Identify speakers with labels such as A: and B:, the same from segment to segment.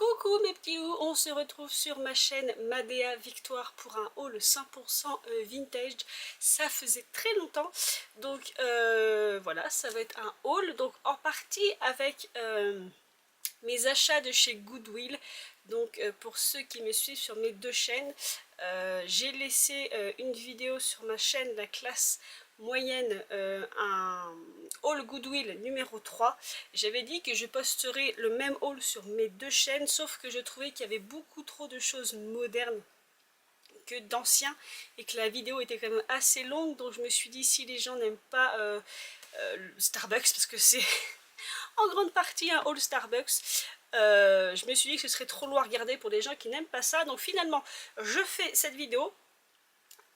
A: Coucou mes petits loups, on se retrouve sur ma chaîne Madea Victoire pour un haul 100% vintage. Ça faisait très longtemps, donc voilà, ça va être un haul, donc en partie avec mes achats de chez Goodwill. Donc pour ceux qui me suivent sur mes deux chaînes, j'ai laissé une vidéo sur ma chaîne La Classe Moyenne, un haul Goodwill numéro 3. J'avais dit que je posterais le même haul sur mes deux chaînes, sauf que je trouvais qu'il y avait beaucoup trop de choses modernes que d'anciens et que la vidéo était quand même assez longue, donc je me suis dit si les gens n'aiment pas Starbucks, parce que c'est en grande partie un haul Starbucks, je me suis dit que ce serait trop loin à regarder pour des gens qui n'aiment pas ça. Donc finalement je fais cette vidéo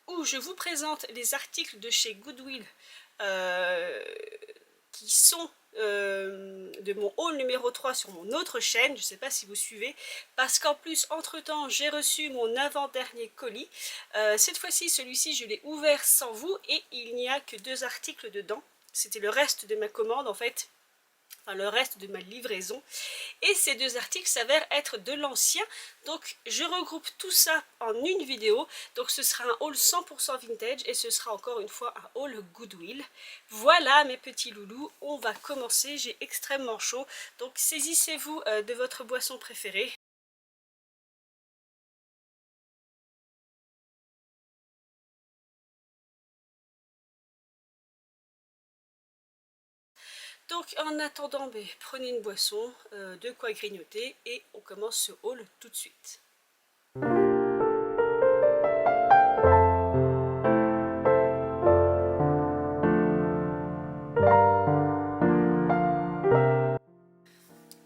A: où je vous présente les articles de chez Goodwill qui sont de mon haul numéro 3 sur mon autre chaîne. Je ne sais pas si vous suivez, parce qu'en plus entre temps j'ai reçu mon avant-dernier colis. Cette fois-ci, celui-ci je l'ai ouvert sans vous et il n'y a que 2 articles dedans. C'était le reste de ma commande en fait, enfin le reste de ma livraison, et ces 2 articles s'avèrent être de l'ancien, donc je regroupe tout ça en une vidéo. Donc ce sera un haul 100% vintage et ce sera encore une fois un haul Goodwill. Voilà mes petits loulous, on va commencer, j'ai extrêmement chaud, donc saisissez-vous de votre boisson préférée. Donc en attendant, prenez une boisson, de quoi grignoter, et on commence ce haul tout de suite.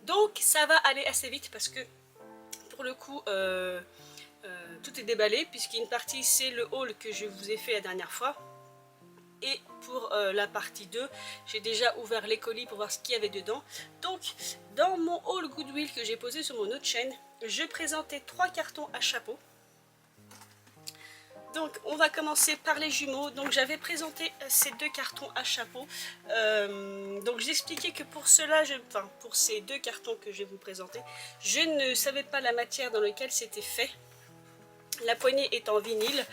A: Donc ça va aller assez vite parce que pour le coup tout est déballé, puisqu'une partie c'est le haul que je vous ai fait la dernière fois, et pour la partie 2 j'ai déjà ouvert les colis pour voir ce qu'il y avait dedans. Donc dans mon haul Goodwill que j'ai posé sur mon autre chaîne, je présentais 3 cartons à chapeau. Donc on va commencer par les jumeaux. Donc j'avais présenté ces 2 cartons à chapeau. Donc j'expliquais que pour cela, pour ces 2 cartons que je vais vous présenter, je ne savais pas la matière dans laquelle c'était fait. La poignée est en vinyle,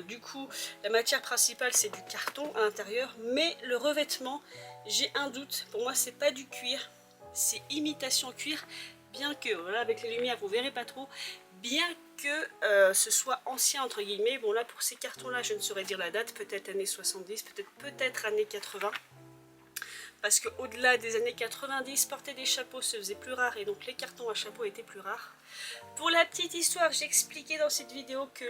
A: du coup la matière principale c'est du carton à l'intérieur, mais le revêtement, j'ai un doute. Pour moi c'est pas du cuir, c'est imitation cuir, bien que, voilà, avec les lumières vous verrez pas trop, bien que ce soit ancien entre guillemets. Bon là pour ces cartons là je ne saurais dire la date, peut-être années 70, peut-être années 80. Parce qu'au-delà des années 90, porter des chapeaux se faisait plus rare, et donc les cartons à chapeau étaient plus rares. Pour la petite histoire, j'expliquais dans cette vidéo que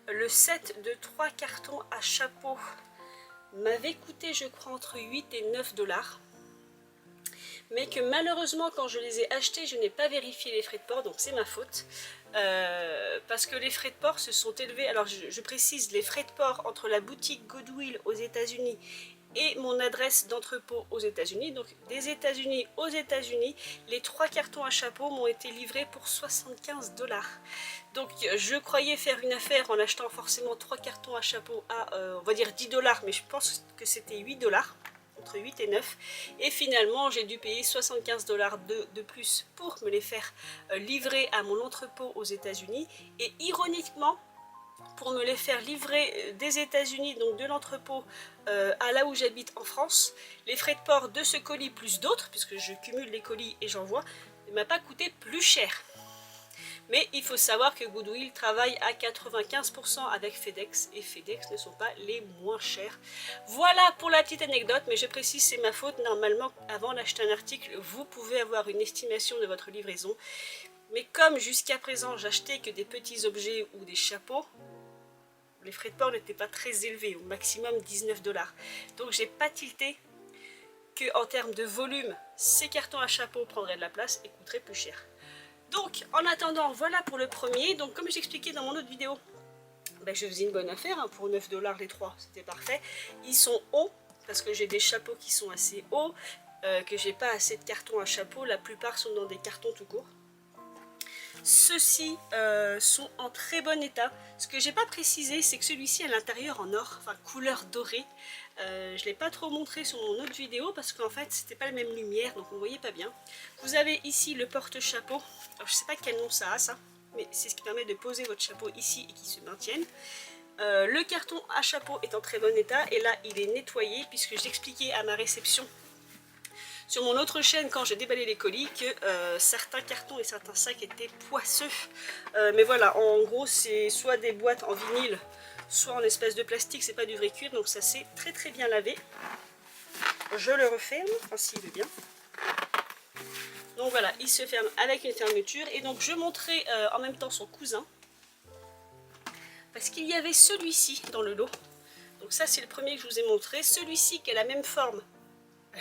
A: le set de 3 cartons à chapeau m'avait coûté, je crois, entre 8 et 9 $. Mais que malheureusement, quand je les ai achetés, je n'ai pas vérifié les frais de port, donc c'est ma faute. Parce que les frais de port se sont élevés. Alors je précise, les frais de port entre la boutique Goodwill aux États-Unis et mon adresse d'entrepôt aux États-Unis. Donc des États-Unis aux États-Unis, les 3 cartons à chapeau m'ont été livrés pour 75 $. Donc je croyais faire une affaire en achetant forcément 3 cartons à chapeau à on va dire 10 $, mais je pense que c'était 8 $, entre 8 et 9, et finalement j'ai dû payer 75 $ de plus pour me les faire livrer à mon entrepôt aux États-Unis. Et ironiquement, pour me les faire livrer des États-Unis, donc de l'entrepôt à là où j'habite en France, les frais de port de ce colis plus d'autres, puisque je cumule les colis et j'envoie, ne m'a pas coûté plus cher. Mais il faut savoir que Goodwill travaille à 95% avec FedEx, et FedEx ne sont pas les moins chers. Voilà pour la petite anecdote, mais je précise, c'est ma faute. Normalement, avant d'acheter un article, vous pouvez avoir une estimation de votre livraison. Mais comme jusqu'à présent, j'achetais que des petits objets ou des chapeaux, les frais de port n'étaient pas très élevés, au maximum 19 $. Donc j'ai pas tilté qu'en termes de volume, ces cartons à chapeau prendraient de la place et coûteraient plus cher. Donc en attendant, voilà pour le premier. Donc comme j'expliquais dans mon autre vidéo, je faisais une bonne affaire, hein, pour 9 $ les 3, c'était parfait. Ils sont hauts, parce que j'ai des chapeaux qui sont assez hauts, que j'ai pas assez de cartons à chapeau, la plupart sont dans des cartons tout court. Ceux-ci sont en très bon état. Ce que j'ai pas précisé, c'est que celui-ci à l'intérieur en or, enfin couleur dorée. Je ne l'ai pas trop montré sur mon autre vidéo parce qu'en fait c'était pas la même lumière, donc on ne voyait pas bien. Vous avez ici le porte-chapeau. Je sais pas quel nom ça a, ça, mais c'est ce qui permet de poser votre chapeau ici et qu'il se maintienne. Le carton à chapeau est en très bon état et là il est nettoyé puisque j'expliquais à ma réception sur mon autre chaîne quand j'ai déballé les colis que certains cartons et certains sacs étaient poisseux. Mais voilà, en gros c'est soit des boîtes en vinyle, soit en espèce de plastique, c'est pas du vrai cuir, donc ça s'est très très bien lavé. Je le referme, enfin s'il veut bien. Donc voilà, il se ferme avec une fermeture et donc je montrais en même temps son cousin. Parce qu'il y avait celui-ci dans le lot. Donc ça c'est le premier que je vous ai montré. Celui-ci qui a la même forme,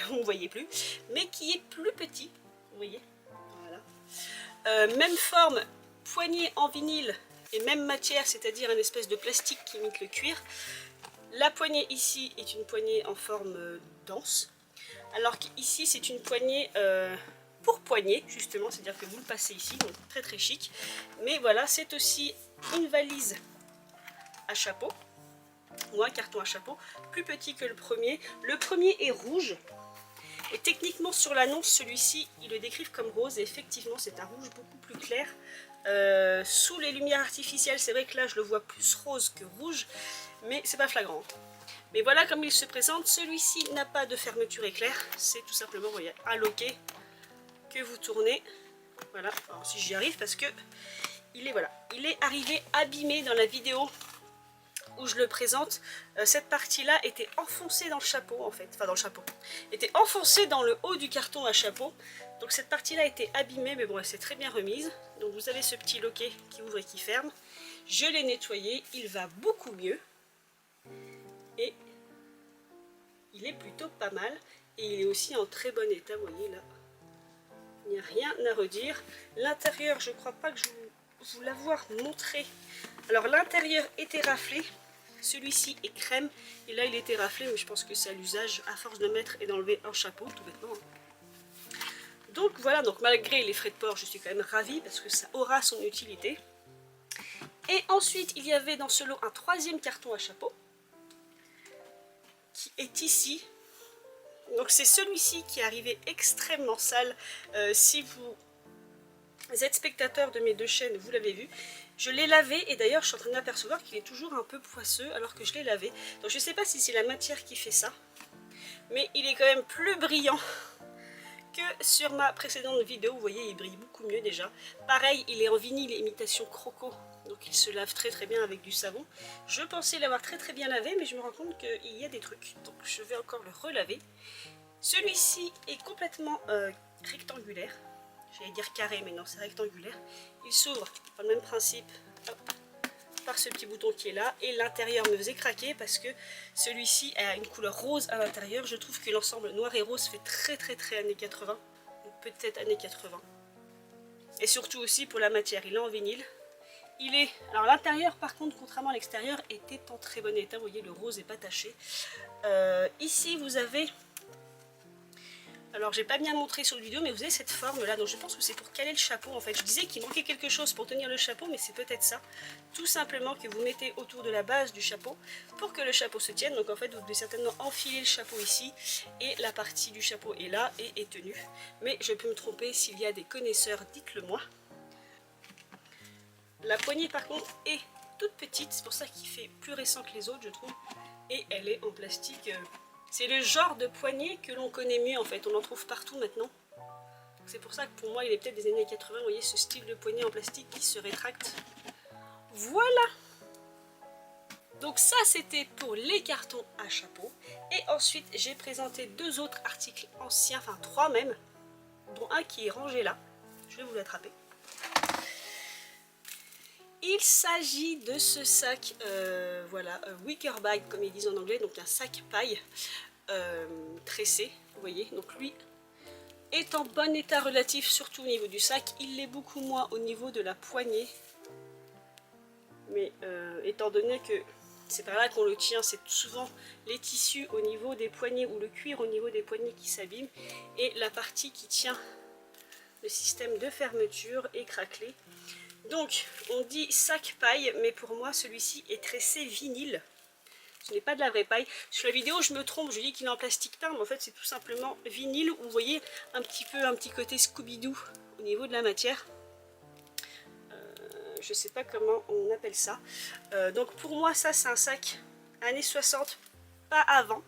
A: vous ne voyez plus, mais qui est plus petit. Vous voyez, voilà. Même forme, poignée en vinyle et même matière, c'est-à-dire une espèce de plastique qui imite le cuir. La poignée ici est une poignée en forme dense. Alors qu'ici c'est une poignée pour poignée, justement, c'est-à-dire que vous le passez ici, donc très très chic. Mais voilà, c'est aussi une valise à chapeau, ou un carton à chapeau, plus petit que le premier. Le premier est rouge, et techniquement sur l'annonce, celui-ci, ils le décrivent comme rose, et effectivement c'est un rouge beaucoup plus clair. Sous les lumières artificielles, c'est vrai que là je le vois plus rose que rouge, mais c'est pas flagrant. Mais voilà comme il se présente. Celui-ci n'a pas de fermeture éclair, c'est tout simplement, vous voyez, un loquet que vous tournez. Voilà, alors si j'y arrive parce que il est arrivé abîmé dans la vidéo où je le présente. Cette partie-là était enfoncée dans le chapeau en fait, enfin dans le chapeau, était enfoncée dans le haut du carton à chapeau. Donc cette partie-là était abîmée, mais bon, elle s'est très bien remise. Donc vous avez ce petit loquet qui ouvre et qui ferme. Je l'ai nettoyé, il va beaucoup mieux. Et il est plutôt pas mal. Et il est aussi en très bon état, vous voyez là. Il n'y a rien à redire. L'intérieur, je crois pas que je vous l'avoir montré. Alors l'intérieur était raflé. Celui-ci est crème et là il était raflé, mais je pense que c'est à l'usage à force de mettre et d'enlever un chapeau tout bêtement. Donc voilà, donc malgré les frais de port, je suis quand même ravie parce que ça aura son utilité. Et ensuite il y avait dans ce lot un troisième carton à chapeau qui est ici. Donc c'est celui-ci qui est arrivé extrêmement sale. Si vous êtes spectateur de mes deux chaînes, vous l'avez vu. Je l'ai lavé et d'ailleurs je suis en train d'apercevoir qu'il est toujours un peu poisseux alors que je l'ai lavé. Donc je ne sais pas si c'est la matière qui fait ça, mais il est quand même plus brillant que sur ma précédente vidéo. Vous voyez, il brille beaucoup mieux déjà. Pareil, il est en vinyle imitation croco, donc il se lave très très bien avec du savon. Je pensais l'avoir très très bien lavé, mais je me rends compte qu'il y a des trucs, donc je vais encore le relaver. Celui-ci est complètement rectangulaire. J'allais dire carré, mais non, c'est rectangulaire. Il s'ouvre par le même principe, hop, par ce petit bouton qui est là. Et l'intérieur me faisait craquer parce que celui-ci a une couleur rose à l'intérieur. Je trouve que l'ensemble noir et rose fait très très très années 80. Peut-être années 80. Et surtout aussi pour la matière, il est en vinyle. Il est... Alors l'intérieur par contre, contrairement à l'extérieur, était en très bon état. Vous voyez, le rose n'est pas taché. Ici vous avez... Alors j'ai pas bien montré sur le vidéo, mais vous avez cette forme là, donc je pense que c'est pour caler le chapeau en fait. Je disais qu'il manquait quelque chose pour tenir le chapeau, mais c'est peut-être ça. Tout simplement que vous mettez autour de la base du chapeau pour que le chapeau se tienne. Donc en fait vous devez certainement enfiler le chapeau ici et la partie du chapeau est là et est tenue. Mais je peux me tromper, s'il y a des connaisseurs, dites-le moi. La poignée par contre est toute petite, c'est pour ça qu'il fait plus récent que les autres je trouve. Et elle est en plastique... C'est le genre de poignée que l'on connaît mieux en fait, on en trouve partout maintenant. C'est pour ça que pour moi il est peut-être des années 80, vous voyez ce style de poignée en plastique qui se rétracte. Voilà. Donc ça c'était pour les cartons à chapeau. Et ensuite j'ai présenté deux autres articles anciens, enfin trois même, dont un qui est rangé là. Je vais vous l'attraper. Il s'agit de ce sac, voilà, wicker bag comme ils disent en anglais, donc un sac paille tressé, vous voyez. Donc lui est en bon état relatif, surtout au niveau du sac. Il l'est beaucoup moins au niveau de la poignée, mais étant donné que c'est par là qu'on le tient, c'est souvent les tissus au niveau des poignets ou le cuir au niveau des poignets qui s'abîment, et la partie qui tient le système de fermeture est craquelé. Donc on dit sac paille, mais pour moi celui-ci est tressé vinyle. Ce n'est pas de la vraie paille. Sur la vidéo je me trompe, je dis qu'il est en plastique peint, mais en fait c'est tout simplement vinyle. Où vous voyez un petit côté Scooby-Doo au niveau de la matière. Je ne sais pas comment on appelle ça. Donc pour moi ça c'est un sac années 60, pas avant.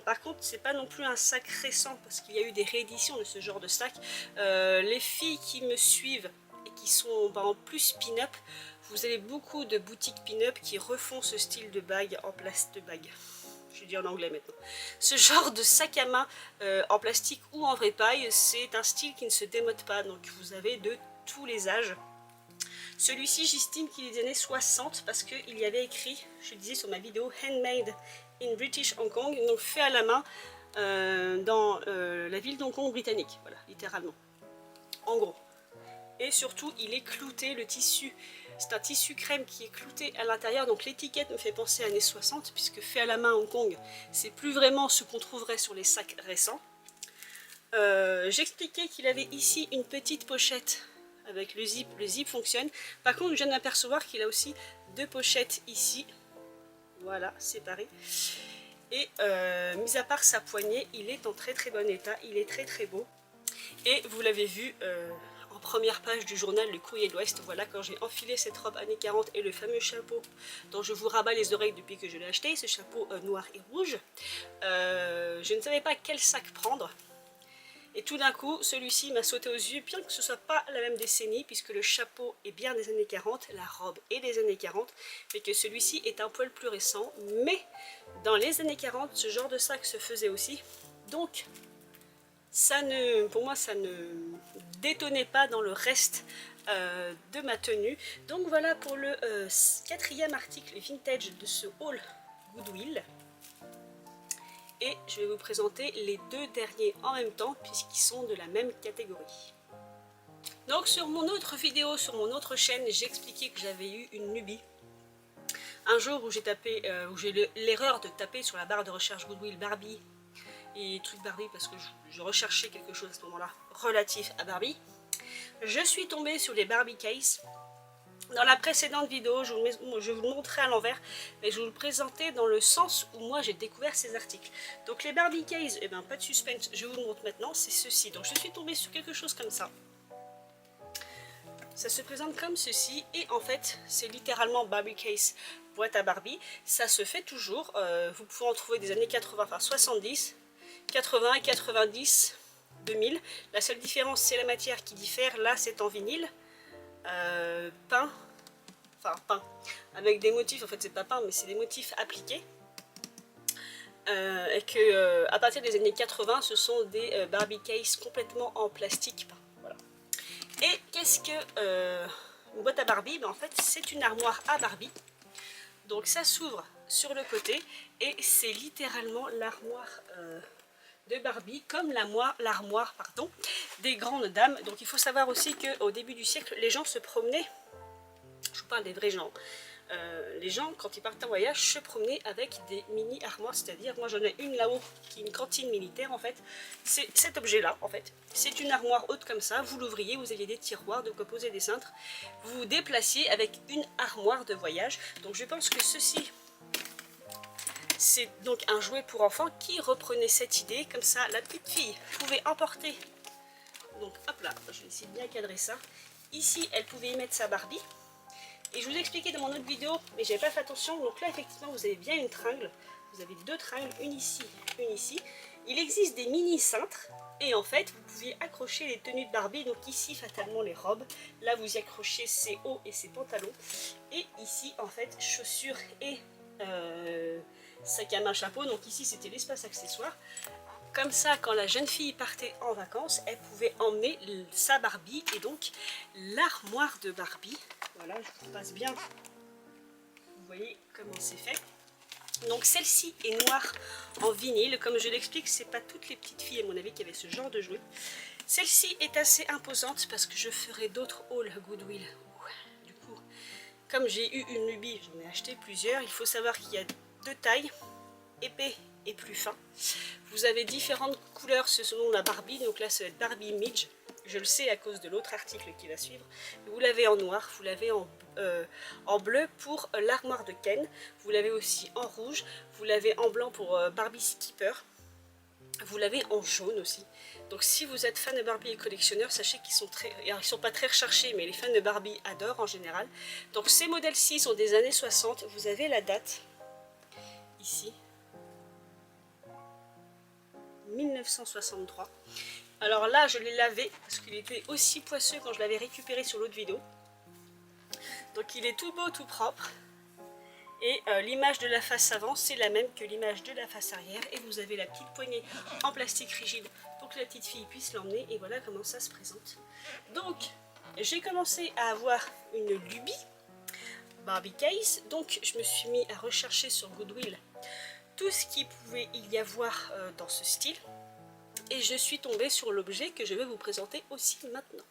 A: Par contre c'est pas non plus un sac récent parce qu'il y a eu des rééditions de ce genre de sac. Les filles qui me suivent et qui sont en plus pin-up, vous avez beaucoup de boutiques pin-up qui refont ce style de bague en plastique, de bague, je dis en anglais maintenant, ce genre de sac à main en plastique ou en vraie paille. C'est un style qui ne se démode pas, donc vous avez de tous les âges. Celui-ci, j'estime qu'il est des années 60 parce qu'il y avait écrit, je le disais sur ma vidéo, Handmade in British Hong Kong, donc fait à la main dans la ville d'Hong Kong britannique, voilà, littéralement, en gros. Et surtout, il est clouté, le tissu, c'est un tissu crème qui est clouté à l'intérieur, donc l'étiquette me fait penser à années 60, puisque fait à la main à Hong Kong, c'est plus vraiment ce qu'on trouverait sur les sacs récents. J'expliquais qu'il avait ici une petite pochette avec le zip fonctionne. Par contre, je viens d'apercevoir qu'il a aussi deux pochettes ici, voilà, séparées. Et mis à part sa poignée, il est en très très bon état, il est très très beau. Et vous l'avez vu en première page du journal Le Courrier de l'Ouest, voilà, quand j'ai enfilé cette robe années 40 et le fameux chapeau dont je vous rabats les oreilles depuis que je l'ai acheté, ce chapeau noir et rouge. Je ne savais pas quel sac prendre. Et tout d'un coup, celui-ci m'a sauté aux yeux, bien que ce ne soit pas la même décennie, puisque le chapeau est bien des années 40, la robe est des années 40, mais que celui-ci est un poil plus récent. Mais dans les années 40, ce genre de sac se faisait aussi. Donc, ça ne, pour moi, ça ne détonnait pas dans le reste de ma tenue. Donc voilà pour le quatrième article vintage de ce haul Goodwill. Et je vais vous présenter les deux derniers en même temps puisqu'ils sont de la même catégorie. Donc sur mon autre vidéo, sur mon autre chaîne, j'ai expliqué que j'avais eu une lubie. Un jour où j'ai l'erreur de taper sur la barre de recherche Goodwill Barbie et trucs Barbie parce que je recherchais quelque chose à ce moment-là relatif à Barbie. Je suis tombée sur les Barbie Case. Dans la précédente vidéo, je vous le montrais à l'envers, mais je vous le présentais dans le sens où moi j'ai découvert ces articles. Donc les Barbie Case, eh ben, pas de suspense, je vous le montre maintenant, c'est ceci. Donc je suis tombée sur quelque chose comme ça. Ça se présente comme ceci, et en fait, c'est littéralement Barbie Case, boîte à Barbie. Ça se fait toujours, vous pouvez en trouver des années 80, enfin 70, 80, 90, 2000. La seule différence, c'est la matière qui diffère. Là, c'est en vinyle. Peint, avec des motifs, en fait c'est pas peint mais c'est des motifs appliqués, et que à partir des années 80 ce sont des Barbie case complètement en plastique peint, voilà. Et qu'est-ce que une boîte à Barbie? En fait c'est une armoire à Barbie, donc ça s'ouvre sur le côté et c'est littéralement l'armoire de Barbie, comme l'armoire des grandes dames. Donc il faut savoir aussi qu'au début du siècle les gens se promenaient, je vous parle des vrais gens, les gens quand ils partent en voyage se promenaient avec des mini armoires, c'est-à-dire moi j'en ai une là-haut qui est une cantine militaire en fait, c'est cet objet là en fait, c'est une armoire haute comme ça, vous l'ouvriez, vous aviez des tiroirs de quoi poser des cintres, vous vous déplaciez avec une armoire de voyage. Donc je pense que ceci c'est donc un jouet pour enfants qui reprenait cette idée, comme ça la petite fille pouvait emporter, donc hop là, je vais essayer de bien cadrer ça, ici elle pouvait y mettre sa Barbie. Et je vous ai expliqué dans mon autre vidéo, mais j'avais pas fait attention, donc là effectivement vous avez bien une tringle, vous avez deux tringles, une ici, une ici. Il existe des mini cintres, et en fait vous pouviez accrocher les tenues de Barbie, donc ici fatalement les robes, là vous y accrochez ses hauts et ses pantalons, et ici en fait chaussures et sac à main chapeau, donc ici c'était l'espace accessoire. Comme ça, quand la jeune fille partait en vacances, elle pouvait emmener sa Barbie et donc l'armoire de Barbie. Voilà, je vous passe bien. Vous voyez comment c'est fait. Donc celle-ci est noire en vinyle. Comme je l'explique, c'est pas toutes les petites filles à mon avis qui avaient ce genre de jouet. Celle-ci est assez imposante parce que je ferai d'autres hauls Goodwill. Du coup, comme j'ai eu une lubie, j'en ai acheté plusieurs. Il faut savoir qu'il y a deux tailles, épais et plus fin. Vous avez différentes couleurs selon la Barbie, donc là ça va être Barbie Midge, je le sais à cause de l'autre article qui va suivre. Vous l'avez en noir, vous l'avez en bleu pour l'armoire de Ken, vous l'avez aussi en rouge, vous l'avez en blanc pour Barbie Skipper, vous l'avez en jaune aussi. Donc si vous êtes fan de Barbie et collectionneur, sachez qu'ils sont pas très recherchés, mais les fans de Barbie adorent en général. Donc ces modèles-ci sont des années 60, vous avez la date ici, 1963. Alors là je l'ai lavé parce qu'il était aussi poisseux quand je l'avais récupéré sur l'autre vidéo. Donc il est tout beau, tout propre. Et l'image de la face avant, c'est la même que l'image de la face arrière. Et vous avez la petite poignée en plastique rigide pour que la petite fille puisse l'emmener. Et voilà comment ça se présente. Donc, j'ai commencé à avoir une lubie, Barbie Case. Donc, je me suis mis à rechercher sur Goodwill tout ce qu'il pouvait y avoir dans ce style. Et je suis tombée sur l'objet que je vais vous présenter aussi maintenant.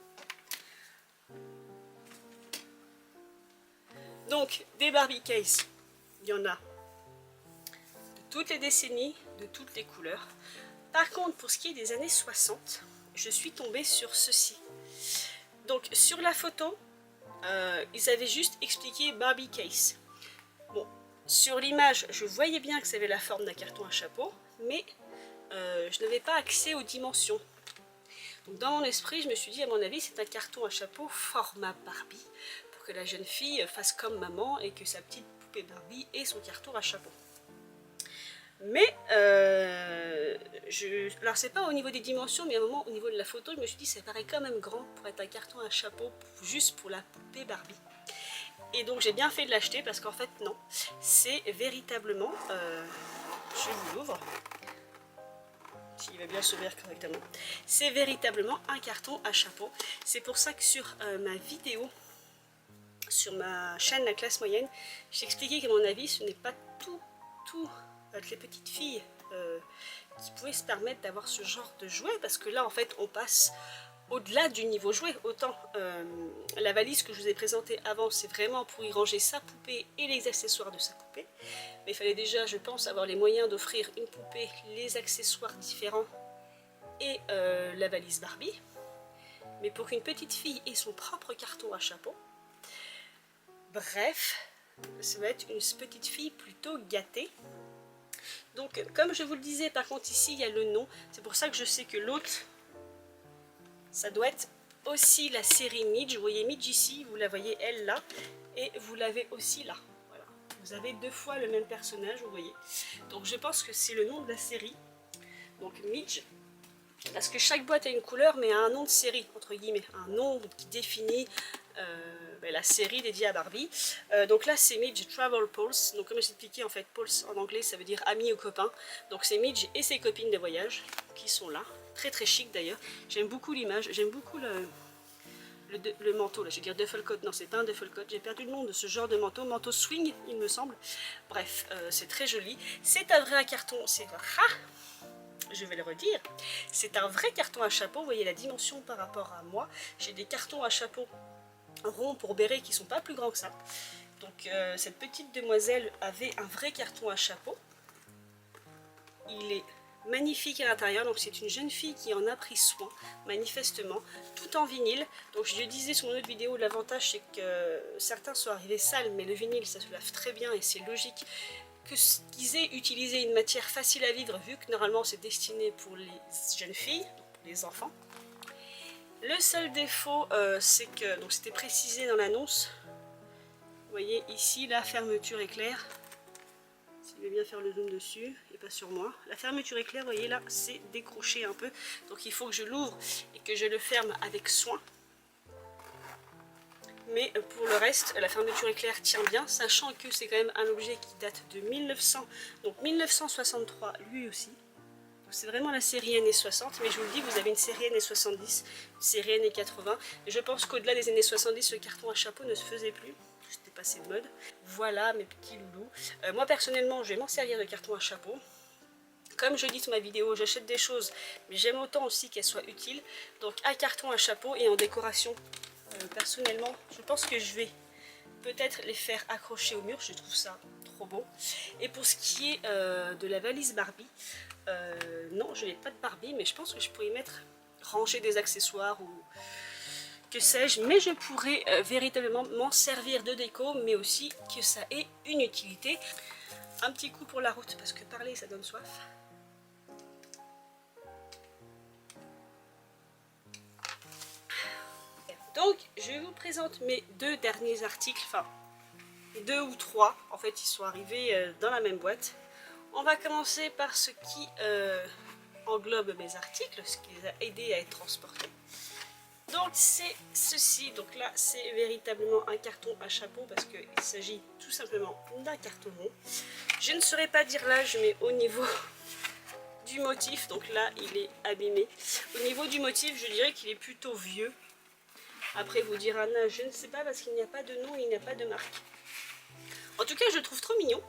A: Donc, des Barbie Case. Il y en a de toutes les décennies, de toutes les couleurs. Par contre, pour ce qui est des années 60, je suis tombée sur ceci. Donc, sur la photo, ils avaient juste expliqué Barbie Case. Bon, sur l'image, je voyais bien que ça avait la forme d'un carton à chapeau, mais je n'avais pas accès aux dimensions. Donc, dans mon esprit, je me suis dit, à mon avis, c'est un carton à chapeau format Barbie, pour que la jeune fille fasse comme maman et que sa petite poupée Barbie ait son carton à chapeau. Mais, alors c'est pas au niveau des dimensions, mais à un moment au niveau de la photo, je me suis dit ça paraît quand même grand pour être un carton à chapeau juste pour la poupée Barbie. Et donc j'ai bien fait de l'acheter parce qu'en fait non, c'est véritablement, je vous l'ouvre, s'il va bien s'ouvrir correctement, c'est véritablement un carton à chapeau. C'est pour ça que sur ma vidéo, sur ma chaîne La Classe Moyenne, j'ai expliqué qu'à mon avis ce n'est pas tout avec les petites filles qui pouvaient se permettre d'avoir ce genre de jouet, parce que là en fait on passe au-delà du niveau jouet. Autant la valise que je vous ai présentée avant, c'est vraiment pour y ranger sa poupée et les accessoires de sa poupée, mais il fallait déjà, je pense, avoir les moyens d'offrir une poupée, les accessoires différents et la valise Barbie. Mais pour qu'une petite fille ait son propre carton à chapeau, bref, ça va être une petite fille plutôt gâtée. Donc, comme je vous le disais, par contre, ici, il y a le nom. C'est pour ça que je sais que l'autre, ça doit être aussi la série Midge. Vous voyez Midge ici, vous la voyez elle là, et vous l'avez aussi là. Voilà. Vous avez deux fois le même personnage, vous voyez. Donc, je pense que c'est le nom de la série. Donc, Midge. Parce que chaque boîte a une couleur, mais a un nom de série, entre guillemets. Un nom qui définit la série dédiée à Barbie. Donc là, c'est Midge Travel Pulse. Donc comme j'expliquais, en fait, Pulse en anglais, ça veut dire ami ou copain. Donc c'est Midge et ses copines de voyage qui sont là. Très très chic d'ailleurs. J'aime beaucoup l'image. J'aime beaucoup le manteau. Là, je vais dire duffel coat. Non, c'est pas un duffel coat. J'ai perdu le nom de ce genre de manteau. Manteau swing, il me semble. Bref, c'est très joli. C'est un vrai carton. C'est... Je vais le redire, c'est un vrai carton à chapeau. Vous voyez la dimension par rapport à moi. J'ai des cartons à chapeau ronds pour béret qui ne sont pas plus grands que ça. Donc cette petite demoiselle avait un vrai carton à chapeau. Il est magnifique à l'intérieur. Donc c'est une jeune fille qui en a pris soin, manifestement, tout en vinyle. Donc je le disais sur mon autre vidéo, l'avantage c'est que certains sont arrivés sales, mais le vinyle ça se lave très bien et c'est logique qu'ils aient utilisé une matière facile à vivre, vu que normalement c'est destiné pour les jeunes filles, pour les enfants. Le seul défaut, c'est que, donc c'était précisé dans l'annonce, vous voyez ici la fermeture éclair, si je vais bien faire le zoom dessus, et pas sur moi, la fermeture éclair, vous voyez là, c'est décroché un peu, donc il faut que je l'ouvre et que je le ferme avec soin. Mais pour le reste, la fermeture éclair tient bien, sachant que c'est quand même un objet qui date de 1963 lui aussi. C'est vraiment la série années 60, mais je vous le dis, vous avez une série années 70, une série années 80. Et je pense qu'au-delà des années 70, le carton à chapeau ne se faisait plus. C'était passé de mode. Voilà mes petits loulous. Moi personnellement, je vais m'en servir de carton à chapeau. Comme je dis sur ma vidéo, j'achète des choses, mais j'aime autant aussi qu'elles soient utiles. Donc un carton à chapeau et en décoration. Personnellement, je pense que je vais peut-être les faire accrocher au mur, je trouve ça trop beau. Et pour ce qui est de la valise Barbie, non, je n'ai pas de Barbie, mais je pense que je pourrais y mettre ranger des accessoires ou que sais-je, mais je pourrais véritablement m'en servir de déco, mais aussi que ça ait une utilité. Un petit coup pour la route, parce que parler ça donne soif. Donc je vous présente mes 2 derniers articles, enfin 2 ou 3, en fait ils sont arrivés dans la même boîte. On va commencer par ce qui englobe mes articles, ce qui les a aidés à être transportés. Donc c'est ceci, donc là c'est véritablement un carton à chapeau parce qu'il s'agit tout simplement d'un carton rond. Je ne saurais pas dire l'âge, mais au niveau du motif, donc là il est abîmé. Au niveau du motif, je dirais qu'il est plutôt vieux. Après vous dire un âge, je ne sais pas parce qu'il n'y a pas de nom, il n'y a pas de marque. En tout cas je le trouve trop mignon.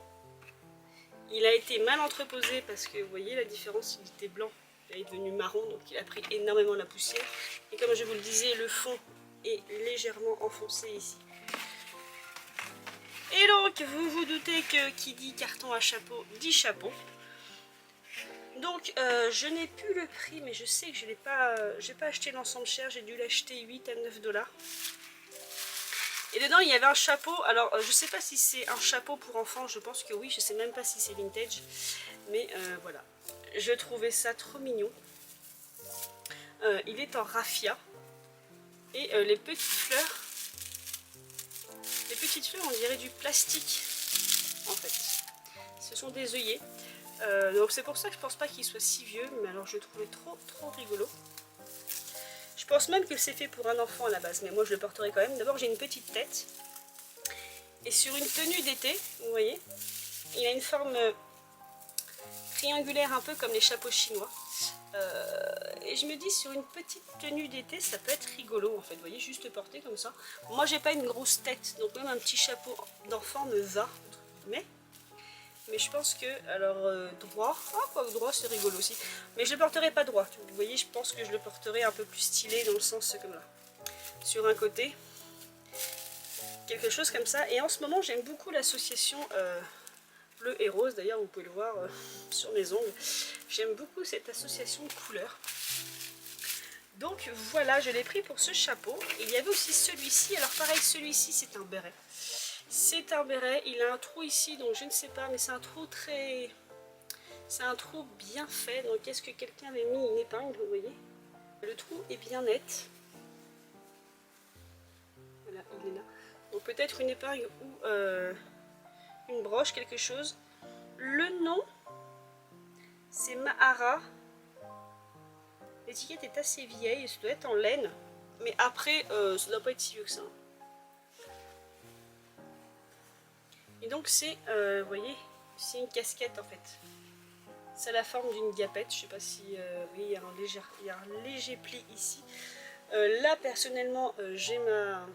A: Il a été mal entreposé parce que vous voyez la différence, il était blanc. Il est devenu marron, donc il a pris énormément la poussière. Et comme je vous le disais, le fond est légèrement enfoncé ici. Et donc, vous vous doutez que qui dit carton à chapeau, dit chapeau. Donc, je n'ai plus le prix, mais je sais que je n'ai pas acheté l'ensemble cher. J'ai dû l'acheter 8 à 9 $. Et dedans, il y avait un chapeau. Alors, je ne sais pas si c'est un chapeau pour enfants. Je pense que oui. Je ne sais même pas si c'est vintage. Mais voilà. Je trouvais ça trop mignon. Il est en raffia. Et les petites fleurs, on dirait du plastique en fait. Ce sont des œillets. Donc c'est pour ça que je pense pas qu'il soit si vieux. Mais alors je le trouvais trop rigolo. Je pense même que c'est fait pour un enfant à la base. Mais moi je le porterai quand même. D'abord j'ai une petite tête. Et sur une tenue d'été, vous voyez, il a une forme triangulaire un peu comme les chapeaux chinois. Et je me dis sur une petite tenue d'été ça peut être rigolo en fait, vous voyez, juste porté comme ça. Moi j'ai pas une grosse tête, donc même un petit chapeau d'enfant me va, mais je pense que, alors droit, quoi que droit c'est rigolo aussi, mais je le porterai pas droit, vous voyez, je pense que je le porterai un peu plus stylé dans le sens comme là, sur un côté, quelque chose comme ça. Et en ce moment j'aime beaucoup l'association bleu et rose, d'ailleurs vous pouvez le voir sur mes ongles. J'aime beaucoup cette association de couleurs. Donc voilà, je l'ai pris pour ce chapeau. Il y avait aussi celui-ci. Alors pareil, celui-ci c'est un béret. C'est un béret, il a un trou ici, donc je ne sais pas, mais c'est un trou très... C'est un trou bien fait. Donc est-ce que quelqu'un avait mis une épingle, vous voyez? Le trou est bien net. Voilà, il est là. Donc peut-être une épingle ou une broche, quelque chose. Le nom, c'est Mahara. L'étiquette est assez vieille, ça doit être en laine. Mais après, ça doit pas être si vieux que ça. Et donc c'est, vous voyez, c'est une casquette en fait. C'est la forme d'une guapette, je sais pas si, vous voyez, il y a un léger pli ici. Là personnellement, j'ai ma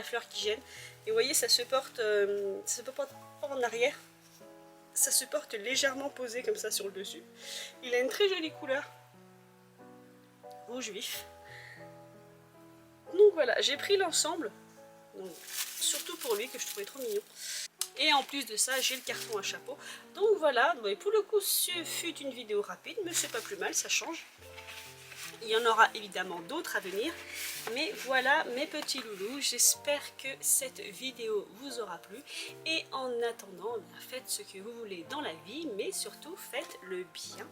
A: fleur qui gêne. Et vous voyez, ça se porte pas en arrière. Ça se porte légèrement posé comme ça sur le dessus. Il a une très jolie couleur. Rouge vif. Donc voilà, j'ai pris l'ensemble. Surtout pour lui que je trouvais trop mignon. Et en plus de ça, j'ai le carton à chapeau. Donc voilà, pour le coup, ce fut une vidéo rapide, mais c'est pas plus mal, ça change. Il y en aura évidemment d'autres à venir. Mais voilà mes petits loulous, j'espère que cette vidéo vous aura plu. Et en attendant, faites ce que vous voulez dans la vie, mais surtout faites le bien.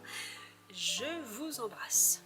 A: Je vous embrasse.